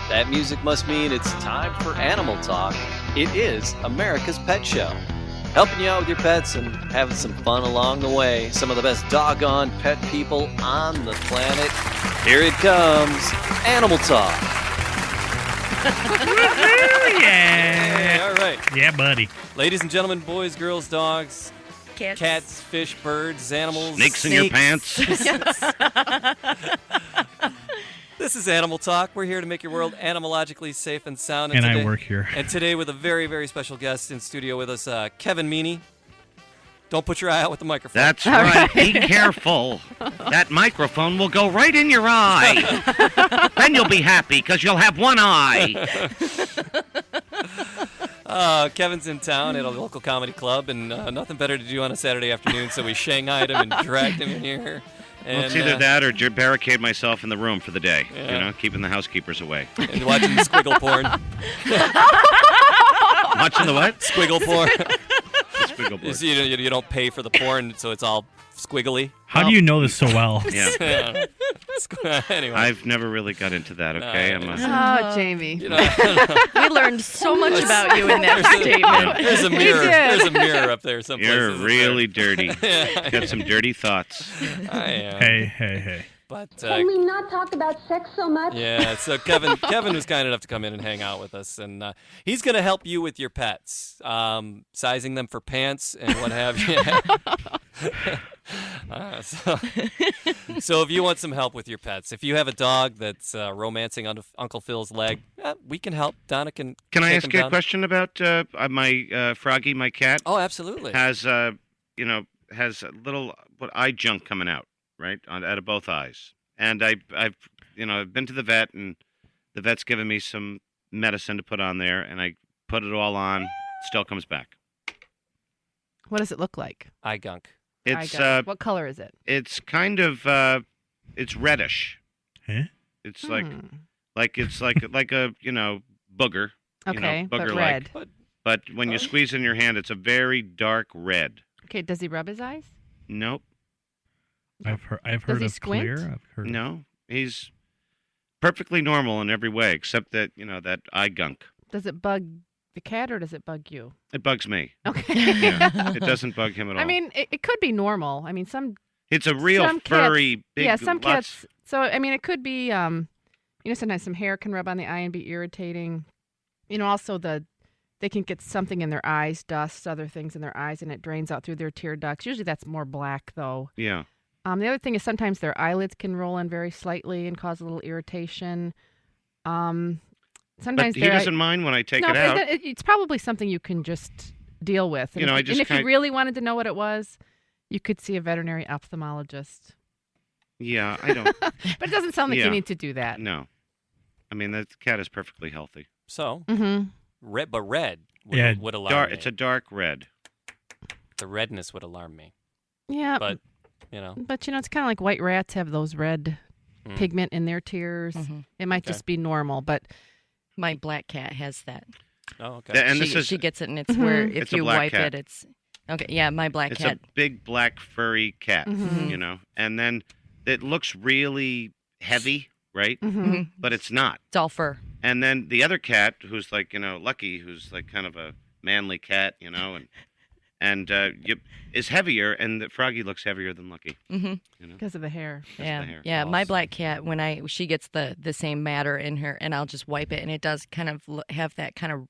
That music must mean it's time for Animal Talk. It is America's Pet Show. Helping you out with your pets and having some fun along the way. Some of the best doggone pet people on the planet. Here it comes, Animal Talk. Yeah. All right. Yeah, buddy. Ladies and gentlemen, boys, girls, dogs, cats, fish, birds, animals. Snakes in your pants. This is Animal Talk. We're here to make your world animalogically safe and sound. And today, I work here. And today with a very, very special guest in studio with us, Kevin Meaney. Don't put your eye out with the microphone. That's right. Be careful. That microphone will go right in your eye. Then you'll be happy because you'll have one eye. Kevin's in town at a local comedy club, and nothing better to do on a Saturday afternoon, so we shanghaied him and dragged him in here. And, Well, it's either that or barricade myself in the room for the day. Yeah. You know, keeping the housekeepers away. And watching the squiggle porn. Watching the what? Squiggle porn. Squiggle porn. You don't pay for the porn, so it's all squiggly. How do you know this so well? Yeah. Anyway. I've never really got into that, okay? Oh, Jamie. You know, We learned so much about you in that statement. There's a mirror. There's a mirror up there someplace. You're really dirty. Got some dirty thoughts. I am. Hey. But Can we not talk about sex so much? yeah, so Kevin was kind enough to come in and hang out with us, and he's going to help you with your pets, sizing them for pants and what have you. So if you want some help with your pets, if you have a dog that's romancing Uncle Phil's leg, we can help. Donna can. Can I take ask him you a down. question about my Froggy, my cat? Oh, absolutely. Has a little eye junk coming out, right, out of both eyes. And I've been to the vet, and the vet's given me some medicine to put on there, and I put it all on. It still comes back. What does it look like? Eye gunk. It's what color is it? it's kind of it's reddish. Huh? It's like it's like a booger. Okay, but booger-like. red. But when you squeeze in your hand, it's a very dark red. Okay, does he rub his eyes? Nope. I've heard Does he of squint? clear. I've heard No. He's perfectly normal in every way, except that, that eye gunk. Does it bug the cat or does it bug you? It bugs me. Okay. Yeah. It doesn't bug him at all. I mean, it could be normal. I mean, it's a real some furry, big. yeah, some lots- cats. So I mean, it could be. Sometimes some hair can rub on the eye and be irritating. Also they can get something in their eyes, dust, other things in their eyes, and it drains out through their tear ducts. Usually that's more black, though. Yeah. The other thing is sometimes their eyelids can roll in very slightly and cause a little irritation. Sometimes But he doesn't mind when I take it out. It's probably something you can just deal with. And if you really wanted to know what it was, you could see a veterinary ophthalmologist. Yeah, I don't. But it doesn't sound like you need to do that. No. I mean, that cat is perfectly healthy. So, Mm-hmm. red would alarm me. It's a dark red. The redness would alarm me. Yeah. But, it's kind of like white rats have those red pigment in their tears. Mm-hmm. It might just be normal, but my black cat has that. Oh, okay. And she gets it, and it's where if it's a you black wipe cat. it, it's okay. Yeah, my black cat. It's a big black furry cat, and then it looks really heavy, right? Mm-hmm. But it's not. It's all fur. And then the other cat, who's like, Lucky, who's like kind of a manly cat, and is heavier, and the Froggy looks heavier than Lucky. Mm-hmm. Because of the hair. Yeah, the hair. yeah. Awesome. My black cat, she gets the same matter in her, and I'll just wipe it, and it does kind of have that kind of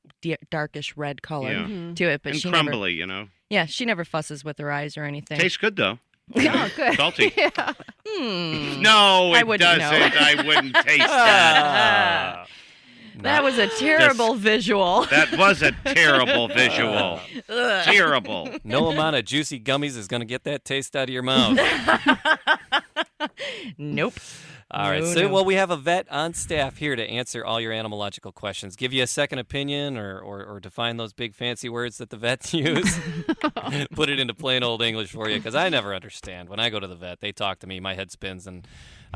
darkish red color to it. But and she crumbly, Yeah, she never fusses with her eyes or anything. Tastes good though. Oh, good. Salty. Yeah. No, I it wouldn't doesn't. know. I wouldn't taste that. That was a terrible visual. That was a terrible visual. Terrible. No amount of juicy gummies is going to get that taste out of your mouth. Nope. All right. Well, we have a vet on staff here to answer all your animalogical questions, give you a second opinion or define those big fancy words that the vets use. Put it into plain old English for you, because I never understand. When I go to the vet, they talk to me, my head spins, and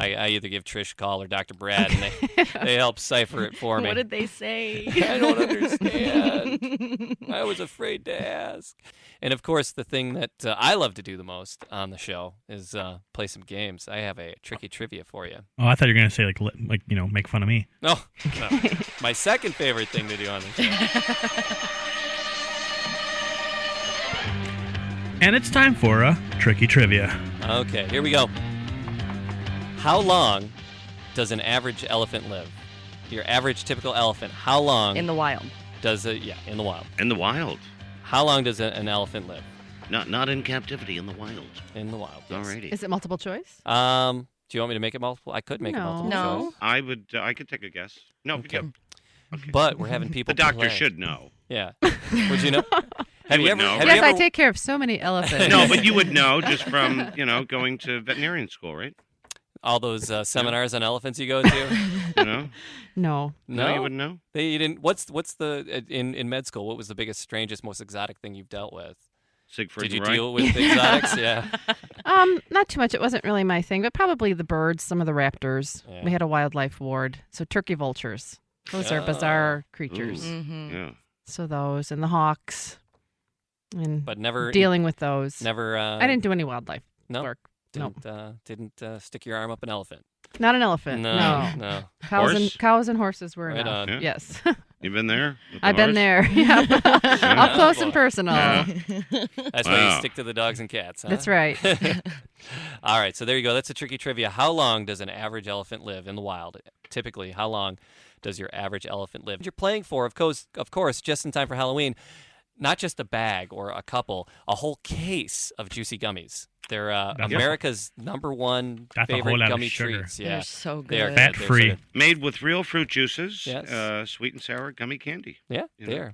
I either give Trish a call or Dr. Brad, and they help cipher it for me. What did they say? I don't understand. I was afraid to ask. And of course, the thing that I love to do the most on the show is play some games. I have a tricky trivia for you. Oh, I thought you were gonna say like make fun of me. No. My second favorite thing to do on the show. And it's time for a tricky trivia. Okay, here we go. How long does an average elephant live? Your average typical elephant. How long In the wild. does it? Yeah, in the wild. In the wild. How long does an elephant live? Not in captivity, in the wild. In the wild. Yes. Alrighty. Is it multiple choice? Do you want me to make it multiple? I could make it No. multiple No. choice. I could take a guess. No, Okay. okay. But we're having people. The doctor play. should know. Yeah. Would you know? Have You you would ever? know. Have Yes, you I ever, take care of so many elephants. No, but you would know just from, going to veterinarian school, right? all those seminars on elephants you go to? You know? No. No, You wouldn't know? You didn't. What's the in med school? What was the biggest, strangest, most exotic thing you've dealt with? Siegfried Did you and Roy? deal with exotics? Yeah. Not too much. It wasn't really my thing, but probably the birds, some of the raptors. Yeah. We had a wildlife ward. So turkey vultures. Those are Oh. bizarre creatures. Ooh. Mm-hmm. Yeah. So those and the hawks and But never dealing with those. Never. I didn't do any wildlife No. work. No. Didn't stick your arm up an elephant. Not an elephant. No. No. Cows and horses were Right enough. on. Yeah. Yes. You been there? with the I've been horse? there. Yeah. Up close and personal. Yeah. That's why you Wow. stick to the dogs and cats. Huh? That's right. All right, so there you go. That's a tricky trivia. How long does an average elephant live in the wild? Typically, how long does your average elephant live? You're playing for, of course, just in time for Halloween, not just a bag or a couple, a whole case of juicy gummies. They're That's America's number one That's a favorite whole lot of gummy sugar. treats. Yeah, They're so They are good. Fat They're free. so good. Made with real fruit juices, Yes. sweet and sour gummy candy. Yeah, You they know, are.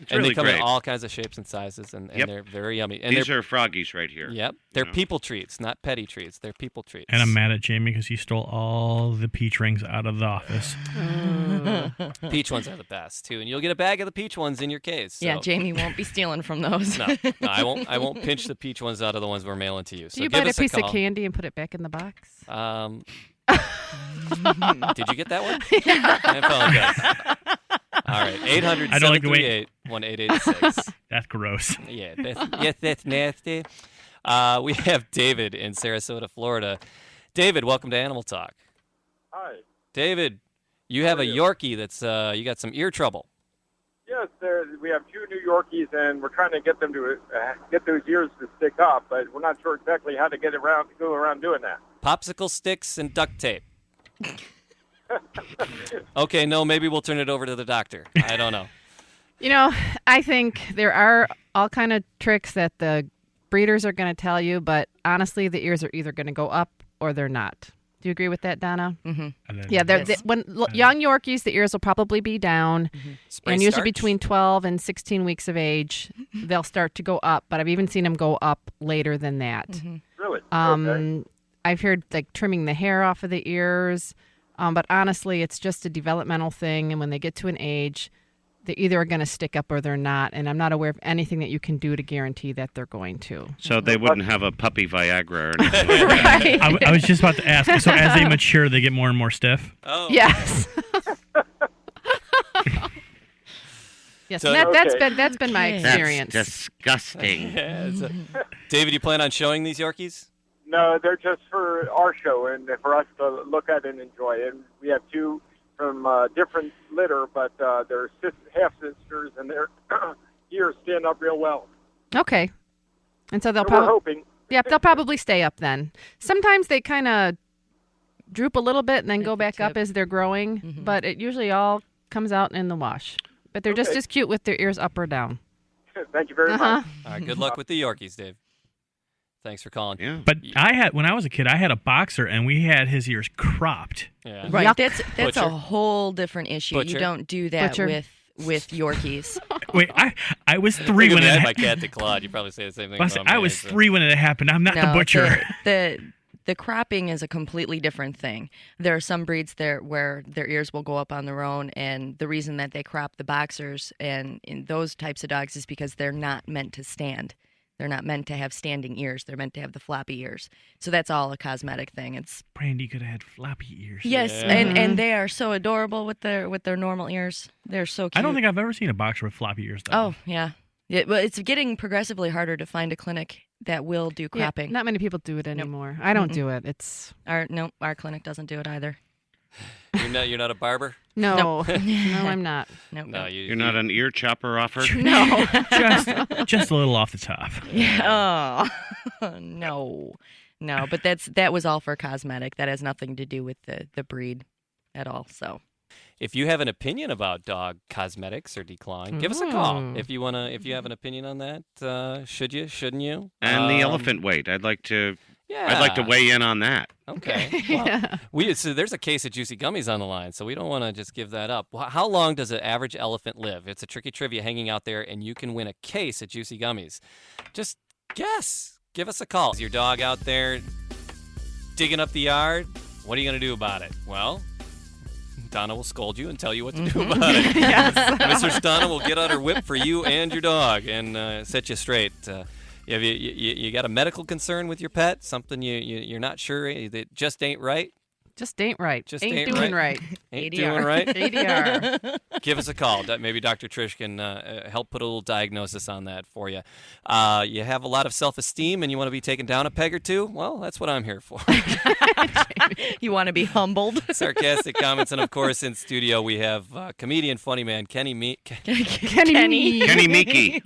It's And really they come great. in all kinds of shapes and sizes, and Yep. they're very yummy. And These they're are froggies right here. Yep, they're know. people treats, not petty treats. They're people treats. And I'm mad at Jamie because he stole all the peach rings out of the office. Peach ones are the best too, and you'll get a bag of the peach ones in your case. So. Yeah, Jamie won't be stealing from those. No, I won't. I won't pinch the peach ones out of the ones we're mailing to you. So Do you give bite a us piece call. of candy and put it back in the box? Did you get that one? I apologize. All right, 800 I don't like the way- 1886. That's gross. Yeah, that's nasty. We have David in Sarasota, Florida. David, welcome to Animal Talk. Hi. David, you have How a are you? Yorkie that's you got some ear trouble. Yes, we have two New Yorkies, and we're trying to get them to get those ears to stick up, but we're not sure exactly how to go around doing that. Popsicle sticks and duct tape. Okay, no, maybe we'll turn it over to the doctor. I don't know. You know, I think there are all kind of tricks that the breeders are going to tell you, but honestly, the ears are either going to go up or they're not. Do you agree with that, Donna? Mm-hmm. And then- Yeah, Yes. when young Yorkies, the ears will probably be down, Spray and usually starch? between 12 and 16 weeks of age, they'll start to go up. But I've even seen them go up later than that. Really? Okay. I've heard like trimming the hair off of the ears, but honestly, it's just a developmental thing. And when they get to an age, they either are going to stick up or they're not. And I'm not aware of anything that you can do to guarantee that they're going to. So they wouldn't have a puppy Viagra or anything like that. Right? I was just about to ask. So as they mature, they get more and more stiff. Oh, Yes. Yes, So- and Okay. that's been my Okay. experience. That's disgusting. Yeah, David, you plan on showing these Yorkies? No, they're just for our show and for us to look at and enjoy. And we have two from different litter, but they're half sisters, and their ears stand up real well. Okay. And so they'll So we're probably hoping. they'll probably stay up then. Sometimes they kind of droop a little bit and then At go the back up tip. as they're growing, but it usually all comes out in the wash. But they're just Okay. as cute with their ears up or down. Thank you very Uh-huh. much. All right, good luck with the Yorkies, Dave. Thanks for calling. Yeah. But when I was a kid, I had a boxer and we had his ears cropped. Yeah. Right. Yuck. That's Butcher. a whole different issue. Butcher. You don't do that Butcher. with Yorkies. Wait, I was 3 Look when at it that, my happened. cat to Claude. You probably say the same thing. about I me, was so. 3 when it happened. I'm not the No, butcher. The cropping is a completely different thing. There are some breeds there where their ears will go up on their own, and the reason that they crop the boxers and in those types of dogs is because they're not meant to stand. They're not meant to have standing ears. They're meant to have the floppy ears. So that's all a cosmetic thing. It's Brandy could have had floppy ears. yes, Yeah. and they are so adorable with their normal ears. They're so cute. I don't think I've ever seen a boxer with floppy ears, though. Oh yeah, but it's getting progressively harder to find a clinic that will do Yeah, cropping. not many people do it anymore. I don't do it. It's Our clinic doesn't do it either. You're not a barber? no, no, I'm not. Nope. No, You're not an ear chopper offer? No. just a little off the top. Yeah. Oh, no. But that was all for cosmetic. That has nothing to do with the breed at all. So If you have an opinion about dog cosmetics or decline, give us a call. If you have an opinion on that, should you? Shouldn't you? And the elephant weight. I'd like to Yeah. weigh in on that. Okay. Well, so there's a case of juicy gummies on the line, so we don't want to just give that up. How long does an average elephant live? It's a tricky trivia hanging out there, and you can win a case of juicy gummies. Just guess. Give us a call. Is your dog out there digging up the yard? What are you going to do about it? Well, Donna will scold you and tell you what to do about it. Mr. Donna will get out her whip for you and your dog and set you straight. You got a medical concern with your pet? Something you're not sure that just ain't right? Just ain't right. Just ain't ain't doing right. right. Ain't ADR. doing right? ADR. Give us a call. Maybe Dr. Trish can help put a little diagnosis on that for you. You have a lot of self-esteem and you want to be taken down a peg or two? Well, that's what I'm here for. you want to be humbled. Sarcastic comments. And, of course, in studio we have comedian, funny man, Kenny Kenny. Kenny Meeky.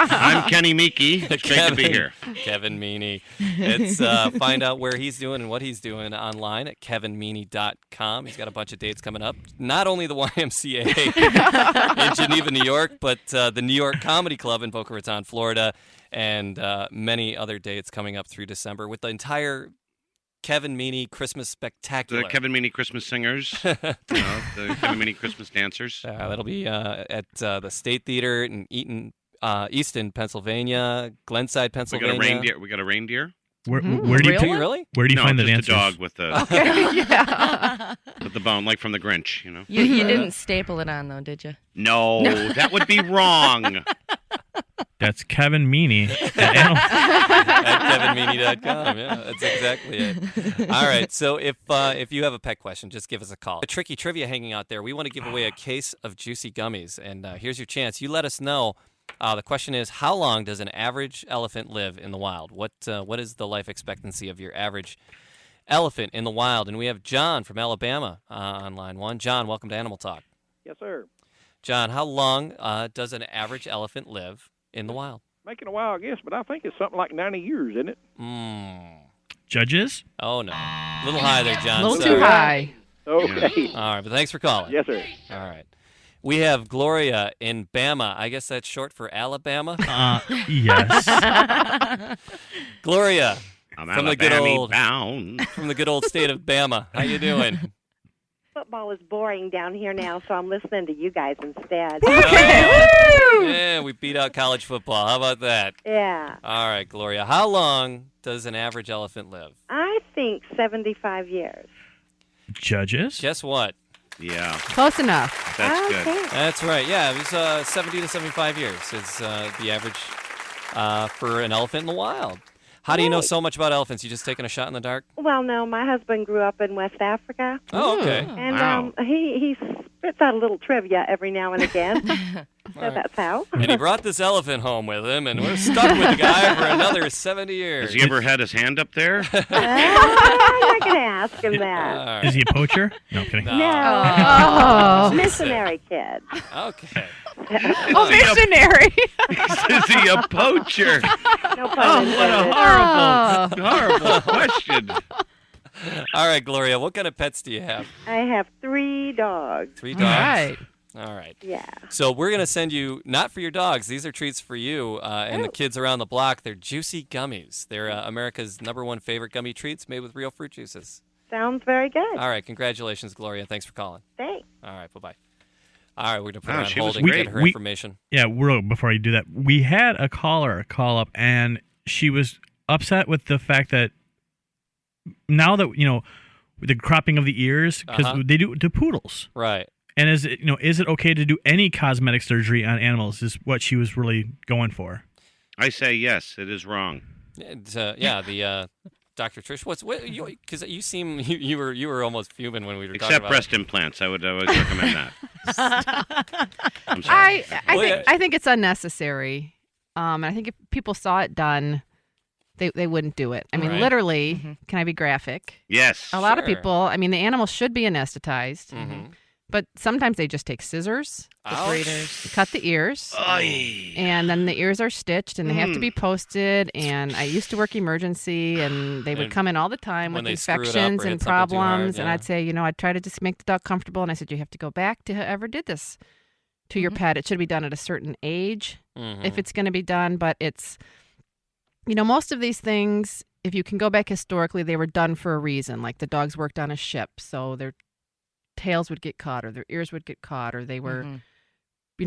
I'm Kenny Meeky. It's great to be here. Kevin Meaney. It's find out where he's doing and what he's doing online at kevinmeaney.com. He's got a bunch of dates coming up. Not only the YMCA in Geneva, New York, but the New York Comedy Club in Boca Raton, Florida, and many other dates coming up through December with the entire Kevin Meaney Christmas Spectacular. The Kevin Meaney Christmas Singers. The Kevin Meaney Christmas Dancers. That'll be at the State Theater in Easton, Pennsylvania, Glenside, Pennsylvania. We got a reindeer. Where do you Really? Really? Where do you find the just dancers? a dog with the Yeah. with the bone, like from the Grinch, you know. You didn't staple it on though, did you? No, that would be wrong. That's Kevin Meaney. At kevinmeaney.com. Yeah, that's exactly it. All right. So if you have a pet question, just give us a call. A tricky trivia hanging out there. We want to give away a case of juicy gummies, and here's your chance. You let us know. The question is, how long does an average elephant live in the wild? What is the life expectancy of your average elephant in the wild? And we have John from Alabama on line one. John, welcome to Animal Talk. Yes, sir. John, how long does an average elephant live in the wild? Making a wild guess, but I think it's something like 90 years, isn't it? Judges? Oh, no. A little high there, John. A little Sorry. too high. Okay. All right, but thanks for calling. Yes, sir. All right. We have Gloria in Bama. I guess that's short for Alabama. Yes. Gloria, I'm From the good Alabama old- bound. from the good old state of Bama. How you doing? Football is boring down here now, so I'm listening to you guys instead. Yeah, we beat out college football. How about that? Yeah. All right, Gloria. How long does an average elephant live? I think 75 years. Judges? Guess what? Yeah, Close enough. that's good. Okay. That's right. Yeah, it was 70 to 75 years is the average for an elephant in the wild. How do you know Right. so much about elephants? You just taking a shot in the dark? Well, no, my husband grew up in West Africa, Oh, okay. and Wow. he spits out a little trivia every now and again. So right. that's how. And he brought this elephant home with him, and we're stuck with the guy for another 70 years. Has he ever had his hand up there? I'm not going to ask him All that. right. Is he a poacher? No, I'm kidding. No. No. Oh. Missionary kid. Okay. Oh, missionary. Is he a poacher? No pun Oh, what a intended. horrible question. All right, Gloria, what kind of pets do you have? I have 3 dogs. 3 All dogs? right. All right. Yeah. So we're going to send you, not for your dogs, these are treats for you and the kids around the block. They're juicy gummies. They're America's #1 favorite gummy treats made with real fruit juices. Sounds very good. All right. Congratulations, Gloria. Thanks for calling. Thanks. All right. Bye-bye. All right. We're going to put her Wow, on she was hold and get great. her information. Yeah, real before you do that, we had a caller call up, and she was upset with the fact that now that, the cropping of the ears, because they do to poodles. Right. And is it okay to do any cosmetic surgery on animals? Is what she was really going for. I say yes, it is wrong. The Dr. Trish, because you seem you were almost fuming when we were talking Except about breast implants, I would recommend that. I'm sorry. I think it's unnecessary. I think if people saw it done, they wouldn't do it. I mean, literally, can I be graphic? Yes. A lot of people, I mean, the animal should be anesthetized, but sometimes they just take scissors, cut the ears, and then the ears are stitched, and they have to be posted. And I used to work emergency, and they would come in all the time with infections and problems. And I'd say, I'd try to just make the dog comfortable. And I said, you have to go back to whoever did this to your pet. It should be done at a certain age if it's going to be done. But it's, most of these things, if you can go back historically, they were done for a reason. Like the dogs worked on a ship, so their tails would get caught or their ears would get caught, or they were,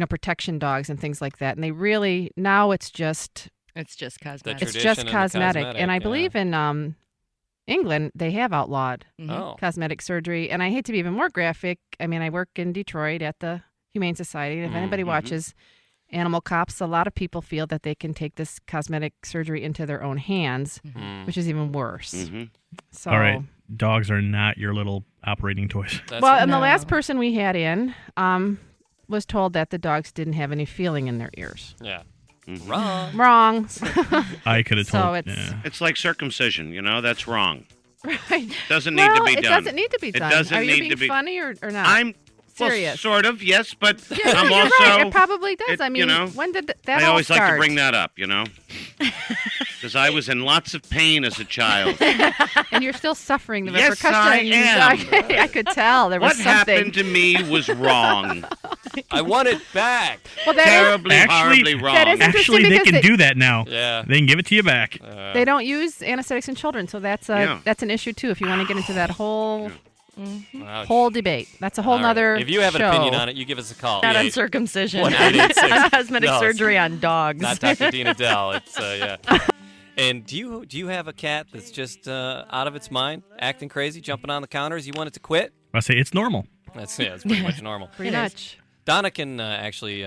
protection dogs and things like that. And they really, now it's just cosmetic. It's just cosmetic. And I believe in England, they have outlawed cosmetic surgery. And I hate to be even more graphic. I mean, I work in Detroit at the Humane Society. And if anybody watches Animal Cops, a lot of people feel that they can take this cosmetic surgery into their own hands, which is even worse. So, all right. Dogs are not your little operating toys. The last person we had in was told that the dogs didn't have any feeling in their ears. Yeah. Wrong. I could have told. It's like circumcision, that's wrong. Right. Doesn't need to be done. It doesn't need to be done. It doesn't Are you need being to be funny or not? I'm serious. Well, sort of, yes, but Yeah, I'm you're also. right. It probably does. I mean, you know, when did that I all always start? like to bring that up, because I was in lots of pain as a child. And you're still suffering the Yes, repercussions. I am. I could tell there was What something. happened to me was wrong. I want it back. Well, that Terribly, horribly wrong. that is interesting Actually, they because can do that now. Yeah. They can give it to you back. They don't use anesthetics in children, so that's an issue too. If you want to get into that whole debate, that's a whole nother. If you have an show. opinion on it, you give us a call. Not on circumcision. 1-866. Cosmetic surgery on dogs. Not Dr. Dina Dell. It's And do you have a cat that's just out of its mind, acting crazy, jumping on the counters? You want it to quit? I say it's normal. It's pretty much normal. Pretty much. Donna can actually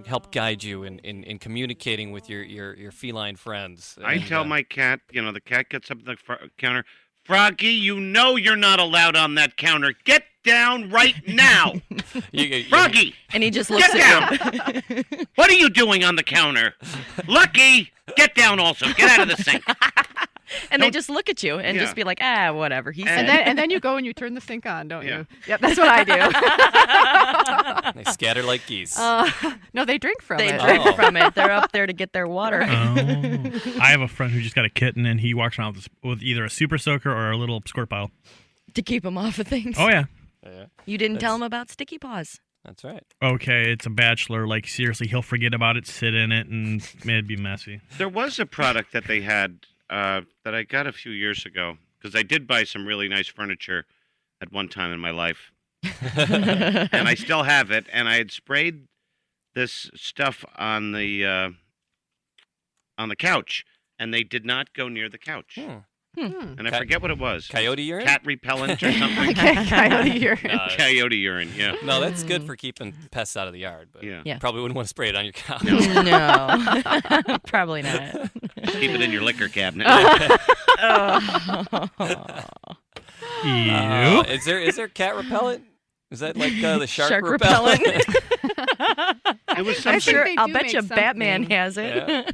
help guide you in communicating with your feline friends. I tell my cat, the cat gets up the counter, Froggy, you're not allowed on that counter. Get down right now. Froggy! And he just looks get at down. What are you doing on the counter? Lucky, get down also. Get out of the sink. And they just look at you and just be like, whatever. He said. And then you go and you turn the sink on, don't you? Yep, that's what I do. They scatter like geese. No, they drink from it. They drink from it. They're up there to get their water. I have a friend who just got a kitten, and he walks around with either a super soaker or a little squirt bottle. To keep him off of things. Oh, yeah. You didn't tell him about sticky paws. That's right. Okay, it's a bachelor. Like, seriously, he'll forget about it, sit in it, and it'd be messy. There was a product that they had that I got a few years ago, because I did buy some really nice furniture at one time in my life. And I still have it, and I had sprayed this stuff on the couch, and they did not go near the couch. And I forget what it was. Coyote urine? Cat repellent or something? Coyote urine. Coyote urine, yeah. No, that's good for keeping pests out of the yard, but you probably wouldn't want to spray it on your couch. No. Probably not. Keep it in your liquor cabinet. Is there cat repellent? Is that like the shark repellent? It was I'm something. sure. I'll bet you Batman has it. Yeah.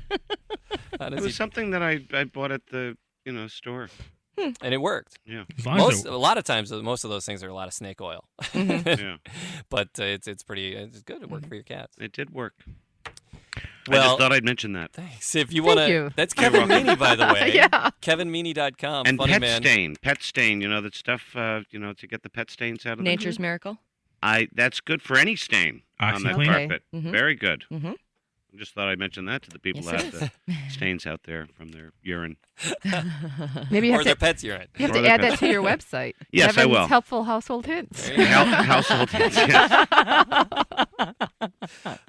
It was something that I bought at the store. And it worked. Yeah. A lot of times, most of those things are a lot of snake oil. Yeah. But it's good. It worked for your cats. It did work. Well, I just thought I'd mention that. Thanks. If you want to, that's Kevin Meaney, by the way. KevinMeaney.com. And funny man. Pet stain. That stuff. To get the pet stains out of Nature's Miracle. That's good for any stain on that carpet. Very good. I just thought I'd mention that to the people that have the stains out there from their urine. Maybe you have their pets' urine. You have to add that to your website. Yes, Kevin's I will. Helpful household hints. Household hints, yes.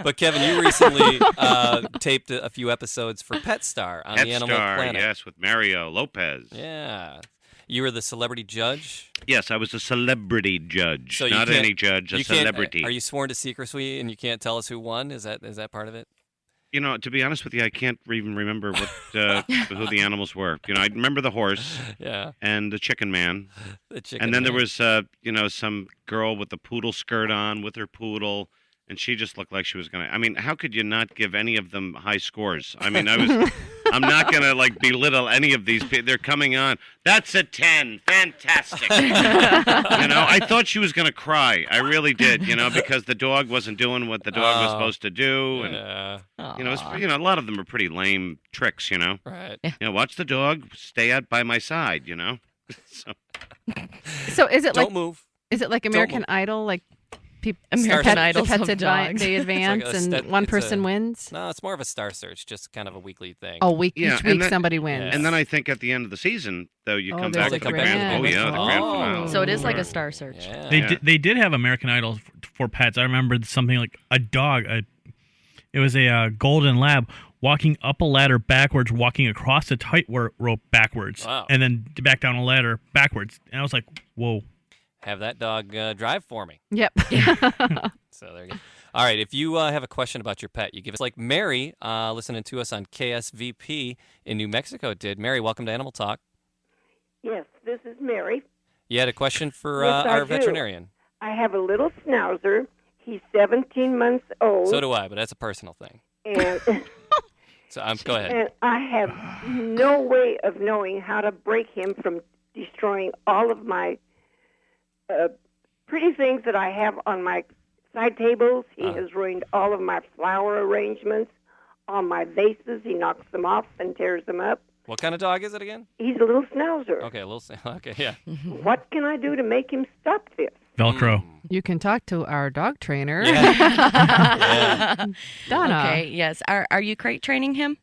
But Kevin, you recently taped a few episodes for Pet Star on the Animal Planet. Yes, with Mario Lopez. Yeah. You were the celebrity judge? Yes, I was a celebrity judge. So not any judge, a celebrity. Are you sworn to secrecy and you can't tell us who won? Is that part of it? To be honest with you, I can't even remember what who the animals were. I remember the horse and the chicken man. And then there was, some girl with the poodle skirt on with her poodle, and she just looked like she was going to... I mean, how could you not give any of them high scores? I mean, I'm not going to, belittle any of these people. They're coming on. That's a 10. Fantastic. I thought she was going to cry. I really did, because the dog wasn't doing what the dog was supposed to do. And, a lot of them are pretty lame tricks, Right. Watch the dog stay out by my side, So is it Don't move. Is it like American Idol? Like American Idol the pets of dogs. they advance and one person wins? No, it's more of a Star Search, just kind of a weekly thing. Oh, each week somebody wins. And then I think at the end of the season, though, you come back the to the grand grand finale. So it is like a Star Search. Yeah. They did have American Idol for pets. I remember something like a dog. It was a golden lab walking up a ladder backwards, walking across a tightrope backwards, and then back down a ladder backwards. And I was like, whoa. Have that dog drive for me. Yep. So there you go. All right, if you have a question about your pet, you give us like Mary listening to us on KSVP in New Mexico did. Mary, welcome to Animal Talk. Yes, this is Mary. You had a question for Yes, I our do. veterinarian. I have a little schnauzer. He's 17 months old. So do I, but that's a personal thing. And, So go ahead. and I have no way of knowing how to break him from destroying all of my pretty things that I have on my side tables. He has ruined all of my flower arrangements, all my vases. He knocks them off and tears them up. What kind of dog is it again? He's a little schnauzer. Okay, okay, yeah. What can I do to make him stop this? Velcro. You can talk to our dog trainer, Yeah. Donna. Okay, yes. Are you crate training him?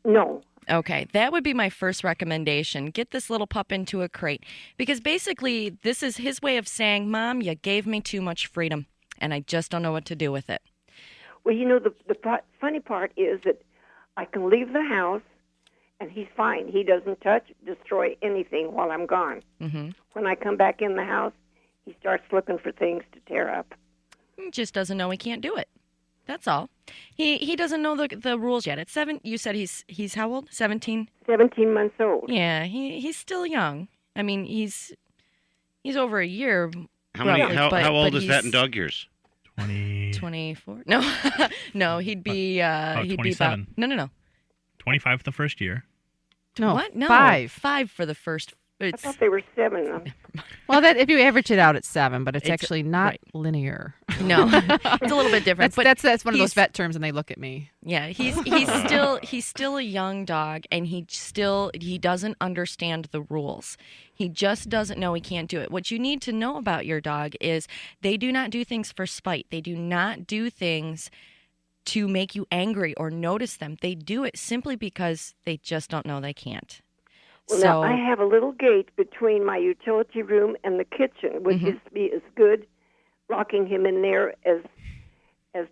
No. Okay, that would be my first recommendation. Get this little pup into a crate. Because basically, this is his way of saying, Mom, you gave me too much freedom, and I just don't know what to do with it. Well, the funny part is that I can leave the house, and he's fine. He doesn't destroy anything while I'm gone. Mm-hmm. When I come back in the house, he starts looking for things to tear up. He just doesn't know he can't do it. That's all. He doesn't know the rules yet. At 7, you said he's how old? 17? 17 months old. Yeah, he's still young. I mean, he's over a year. How old is that in dog years? 24? No, no, he'd be about he'd 27. be about no. 25 the first year. No, What? No, 5. 5 for the first. I thought they were 7. Well, that if you average it out, it's 7, but it's It's- actually not right. linear. No, it's a little bit different. That's but one of those he's- vet terms, and they look at me. Yeah, he's still a young dog, and he doesn't understand the rules. He just doesn't know he can't do it. What you need to know about your dog is they do not do things for spite. They do not do things to make you angry or notice them. They do it simply because they just don't know they can't. Well, So now, I have a little gate between my utility room and the kitchen, which is to be as good locking him in there as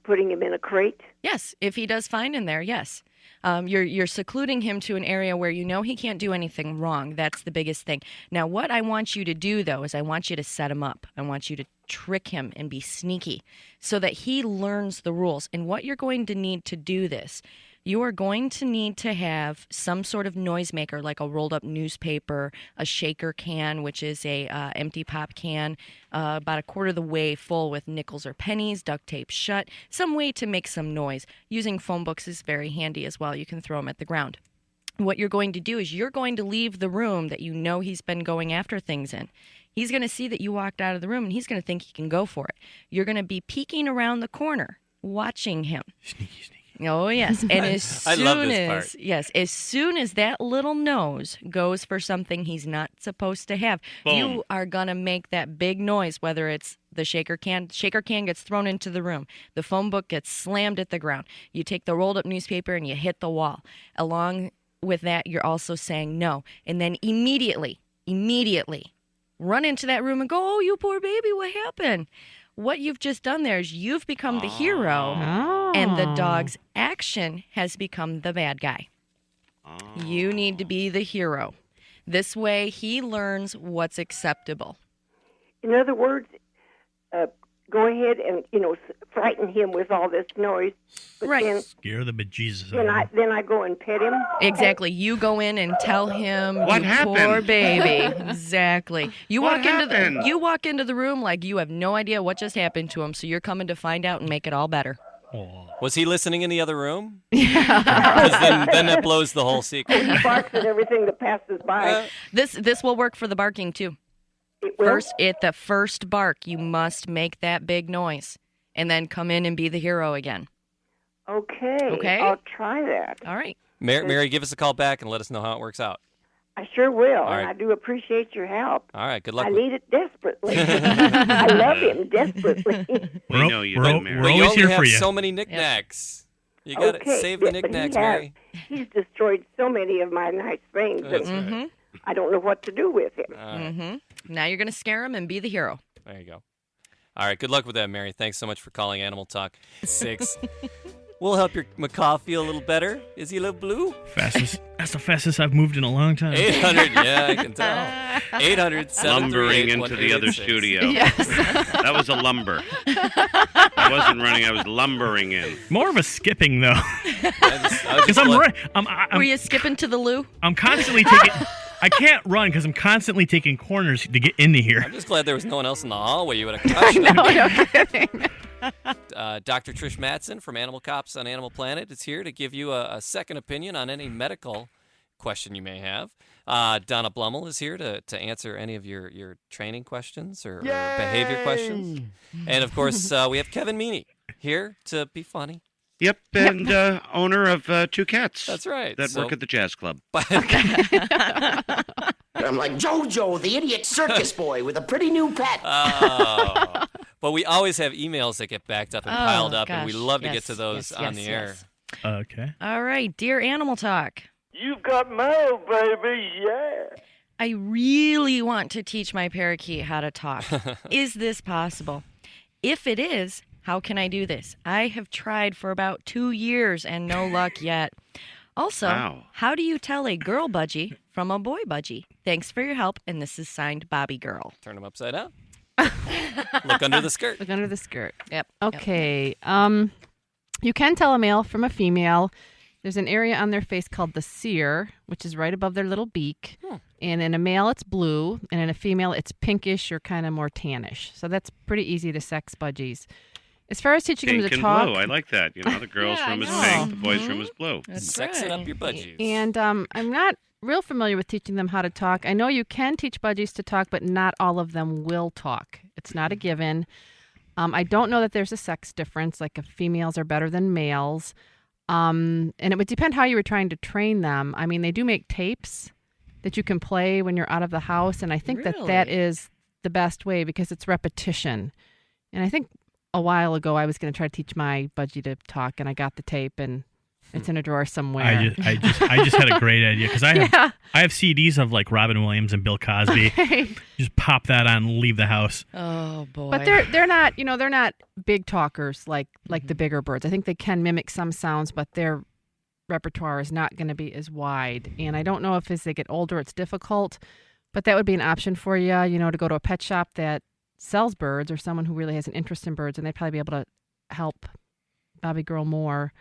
putting him in a crate. yes, if he does fine in there, yes. You're secluding him to an area where you know he can't do anything wrong. That's the biggest thing. Now, what I want you to do, though, is I want you to set him up. I want you to trick him and be sneaky so that he learns the rules. And what you're going to need to do this, you are going to need to have some sort of noisemaker, like a rolled up newspaper, a shaker can, which is a empty pop can, about a quarter of the way full with nickels or pennies, duct tape shut, some way to make some noise. Using phone books is very handy as well. You can throw them at the ground. What you're going to do is you're going to leave the room that you know he's been going after things in. He's going to see that you walked out of the room, and he's going to think he can go for it. You're going to be peeking around the corner, watching him. Sneaky. Oh, yes. And as soon I love this part. Yes, as soon as that little nose goes for something he's not supposed to have, Boom. you are going to make that big noise, whether it's the shaker can gets thrown into the room, the phone book gets slammed at the ground. You take the rolled up newspaper and you hit the wall. Along with that, you're also saying no. And then immediately run into that room and go, oh, you poor baby, what happened? What you've just done there is you've become the hero, and the dog's action has become the bad guy. You need to be the hero. This way, he learns what's acceptable. In other words, go ahead and frighten him with all this noise. But Right. then, Scare the bejesus out of him. then I go and pet him. Exactly. You go in and tell him, What you happened? poor baby. Exactly. You What walk into happened? you walk into the room like you have no idea what just happened to him, so you're coming to find out and make it all better. Was he listening in the other room? Yeah. 'Cause then that blows the whole secret. He barks at everything that passes by. This will work for the barking too. It will. First, at the first bark, you must make that big noise, and then come in and be the hero again. Okay. I'll try that. All right. Mary, give us a call back and let us know how it works out. I sure will, All and right. I do appreciate your help. All right, good luck. I need it desperately. I love him desperately. We know you we're, do, Mary. we're But you always only here have for you. so many knickknacks. You got to Okay, save the but knickknacks, he has. Mary. He's destroyed so many of my nice things, That's and right. I don't know what to do with him. All right. Now you're going to scare him and be the hero. There you go. All right, good luck with that, Mary. Thanks so much for calling Animal Talk 6. We'll help your macaw feel a little better. Is he a little blue? That's the fastest I've moved in a long time. 800, yeah, I can tell. 800 Lumbering into the other studio. Yes. That was a lumber. I wasn't running. I was lumbering in. More of a skipping though, Because because Were you skipping to the loo? I'm constantly taking. I can't run because I'm constantly taking corners to get into here. I'm just glad there was no one else in the hallway. You would have crushed it. No kidding. Dr. Trish Mattson from Animal Cops on Animal Planet is here to give you a second opinion on any medical question you may have. Donna Blummel is here to answer any of your training questions or behavior questions. And, of course, we have Kevin Meaney here to be funny. Yep, and owner of 2 cats. That's right. That work at the jazz club. I'm like JoJo, the idiot circus boy with a pretty new pet. Oh. But we always have emails that get backed up and piled up, and we gosh. love to Yes, get to those yes, on the air. Okay. All right, dear Animal Talk. You've got mail, baby, yeah. I really want to teach my parakeet how to talk. Is this possible? If it is, how can I do this? I have tried for about 2 years and no luck yet. Also, Wow. how do you tell a girl budgie from a boy budgie? Thanks for your help, and this is signed Bobby Girl. Turn them upside down. Look under the skirt. Look under the skirt. Yep. Okay. You can tell a male from a female. There's an area on their face called the cere, which is right above their little beak. And in a male, it's blue, and in a female, it's pinkish or kind of more tannish. So that's pretty easy to sex budgies. As far as teaching Pink them to and talk, blue. I like that. You know, the girl's Yeah, I room is know. pink, the boy's room is blue. Sex it up your budgies. and I'm not real familiar with teaching them how to talk. I know you can teach budgies to talk, but not all of them will talk. It's not a given. I don't know that there's a sex difference, like if females are better than males. And it would depend how you were trying to train them. I mean, they do make tapes that you can play when you're out of the house, and I think that Really? is the best way because it's repetition. And I think a while ago I was going to try to teach my budgie to talk, and I got the tape, and it's in a drawer somewhere. I just had a great idea because I have Yeah. I have CDs of like Robin Williams and Bill Cosby. Just pop that on, and leave the house. Oh, boy. But they're not, they're not big talkers like the bigger birds. I think they can mimic some sounds, but their repertoire is not going to be as wide. And I don't know if as they get older it's difficult, but that would be an option for you, to go to a pet shop that sells birds or someone who really has an interest in birds, and they'd probably be able to help Bobby Girl more.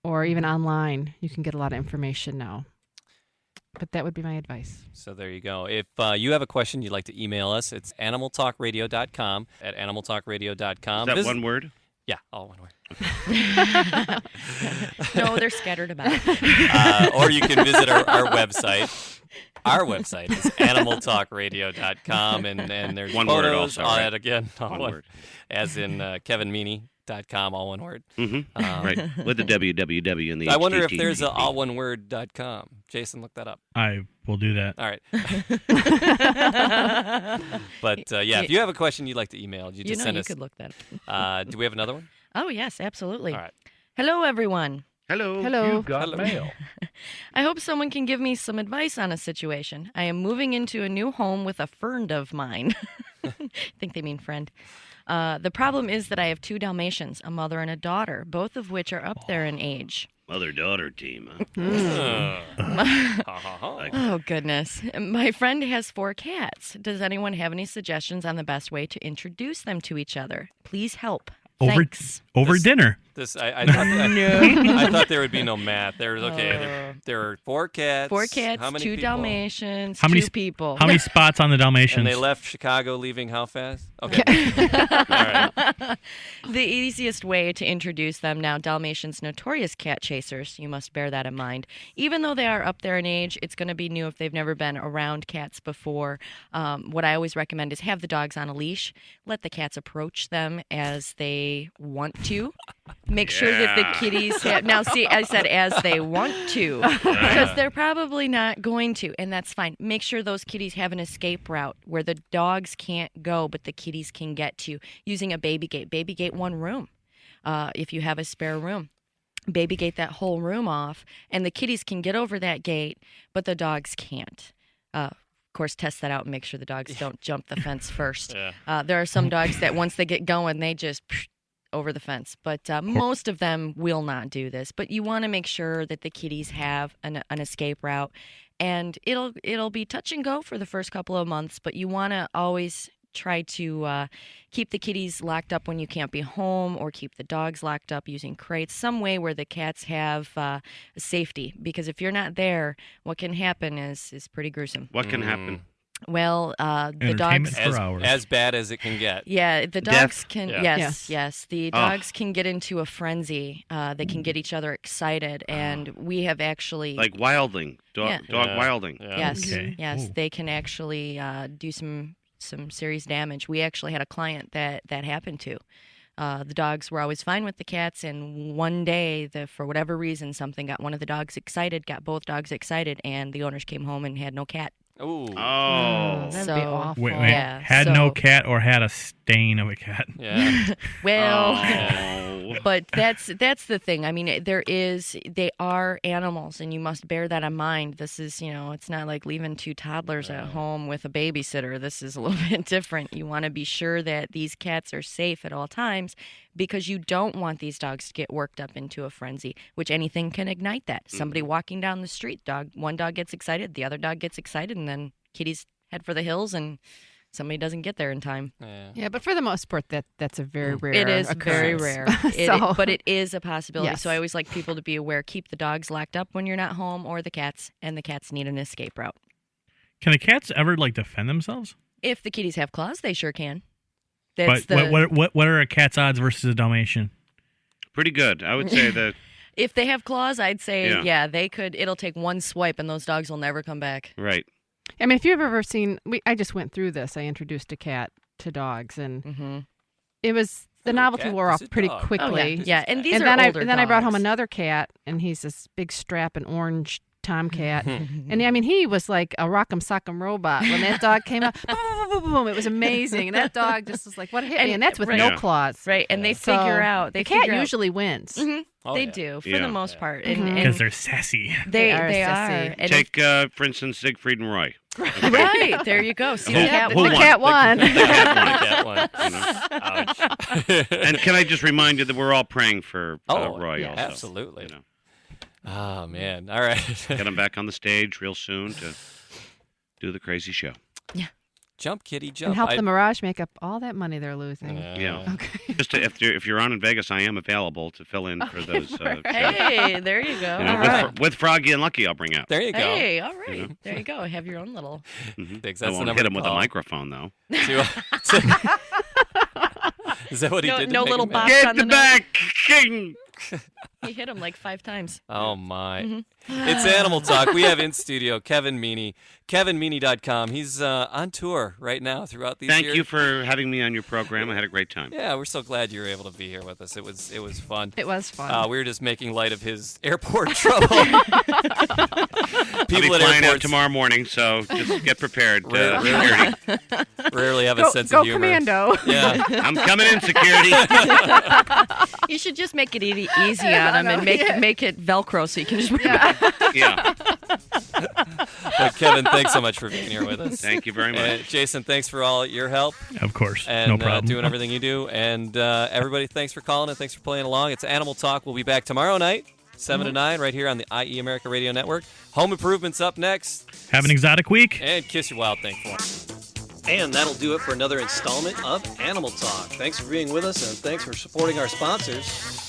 Or even online, you can get a lot of information now. But that would be my advice. So there you go. If you have a question you'd like to email us, it's animaltalkradio.com at animaltalkradio.com. Is that one word? Yeah, all one word. No, they're scattered about. Or you can visit our website. Our website is animaltalkradio.com, and there's One photos. word also, right? That again, all One one word. As in kevinmeaney.com, all one word. Right, with the www and the I wonder if HTTP. there's a alloneword.com. Jason, look that up. I will do that. All right. But if you have a question you'd like to email, you just send you us. could look that up. Do we have another one? Oh, yes, absolutely. All right. Hello, everyone. Hello. Hello. You've got mail. I hope someone can give me some advice on a situation. I am moving into a new home with a friend of mine. I think they mean friend. The problem is that I have 2 Dalmatians, a mother and a daughter, both of which are up there in age. Mother-daughter team, huh? Oh, goodness. My friend has 4 cats. Does anyone have any suggestions on the best way to introduce them to each other? Please help. Thanks. Over dinner. I thought there would be no math. There are 4 cats. 4 cats, how many 2 people? Dalmatians, How many 2 people. How many spots on the Dalmatians? And they left Chicago leaving how fast? Okay. All right. The easiest way to introduce them now, Dalmatians notorious cat chasers. You must bear that in mind. Even though they are up there in age, it's going to be new if they've never been around cats before. What I always recommend is have the dogs on a leash. Let the cats approach them as they want to. Make sure that the kitties have... Now, see, I said as they want to, because they're probably not going to, and that's fine. Make sure those kitties have an escape route where the dogs can't go, but the kitties can get to, using a baby gate. Baby gate one room, if you have a spare room. Baby gate that whole room off, and the kitties can get over that gate, but the dogs can't. Of course, test that out and make sure the dogs don't jump the fence first. There are some dogs that once they get going, they just... over the fence, but most of them will not do this. But you want to make sure that the kitties have an escape route, and it'll be touch and go for the first couple of months. But you want to always try to keep the kitties locked up when you can't be home, or keep the dogs locked up using crates, some way where the cats have safety. Because if you're not there, what can happen is pretty gruesome. What can happen? Well, the dogs... As bad as it can get. Yeah, the dogs can... Yeah. Yes. The dogs can get into a frenzy. They can get each other excited, and we have actually... Like wilding. Dog wilding. Yeah. Yes, Okay. yes. They can actually do some serious damage. We actually had a client that happened to. The dogs were always fine with the cats, and one day, for whatever reason, something got one of the dogs excited, got both dogs excited, and the owners came home and had no cat. Ooh. Oh. That'd be awful. Wait. Yeah, Had no cat or had a stain of a cat? Yeah. Well, but that's the thing. I mean, they are animals, and you must bear that in mind. This is, it's not like leaving 2 toddlers at home with a babysitter. This is a little bit different. You want to be sure that these cats are safe at all times, because you don't want these dogs to get worked up into a frenzy, which anything can ignite that. Somebody walking down the street, one dog gets excited, the other dog gets excited, and then kitties head for the hills, and somebody doesn't get there in time. Yeah, but for the most part, that's a very rare It is occurrence. very rare. But it is a possibility. Yes. So I always like people to be aware. Keep the dogs locked up when you're not home, or the cats, and the cats need an escape route. Can the cats ever defend themselves? If the kitties have claws, they sure can. But what are a cat's odds versus a Dalmatian? Pretty good. I would say that... If they have claws, I'd say, they could. It'll take one swipe, and those dogs will never come back. Right. I mean, if you've ever seen... I just went through this. I introduced a cat to dogs, and it was... The novelty wore off pretty quickly. Oh, yeah. And these are then older and then I brought home dogs. another cat, and he's this big strapping orange tomcat. And I mean, he was like a rock'em sock'em robot. When that dog came out, boom, boom, boom, boom, boom, it was amazing. And that dog just was like, what hit me? And that's with no claws. Right. And they figure out. The cat usually wins. They do, for the most part. Because they're sassy. They are. Sassy. Take, for instance, Siegfried and Roy. Right. There you go. See, the cat won. The cat won. Ouch. And can I just remind you that we're all praying for Roy also. Absolutely. Oh, man. All right. Get him back on the stage real soon to do the crazy show. Yeah. Jump, kitty, jump. And help the Mirage make up all that money they're losing. Yeah. Okay. Just if you're on in Vegas, I am available to fill in for those. Hey, there you go. With Froggy and Lucky, I'll bring out. There you go. Hey, all right. There you go. Have your own little. I won't hit him with a microphone, though. Is that what he did? No little box Get on the back, king. He hit him like 5 times. Oh, my. It's Animal Talk. We have in studio Kevin Meaney, kevinmeaney.com. He's on tour right now throughout these years. Thank you for having me on your program. I had a great time. Yeah, we're so glad you were able to be here with us. It was fun. It was fun. We were just making light of his airport trouble. I'll be flying out tomorrow morning, so just get prepared. Rarely have a sense of humor. Go commando. Yeah. I'm coming in, security. You should just make it easy on him and make it Velcro so you can just move Yeah. But Kevin, thanks so much for being here with us. Thank you very much. Jason, thanks for all your help. Of course. And no problem. doing everything you do. And everybody, thanks for calling and thanks for playing along. It's Animal Talk. We'll be back tomorrow night, 7 to 9, right here on the IE America Radio Network. Home Improvement's up next. Have an exotic week. And Kiss Your Wild Thing for 'em. And that'll do it for another installment of Animal Talk. Thanks for being with us, and thanks for supporting our sponsors.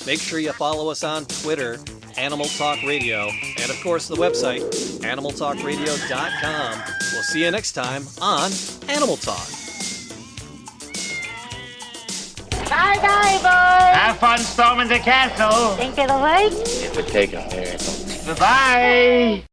Make sure you follow us on Twitter, Animal Talk Radio, and of course the website, animaltalkradio.com. We'll see you next time on Animal Talk. Bye-bye, boys. Have fun storming the castle. Think of the lake? It would take a miracle. Bye-bye.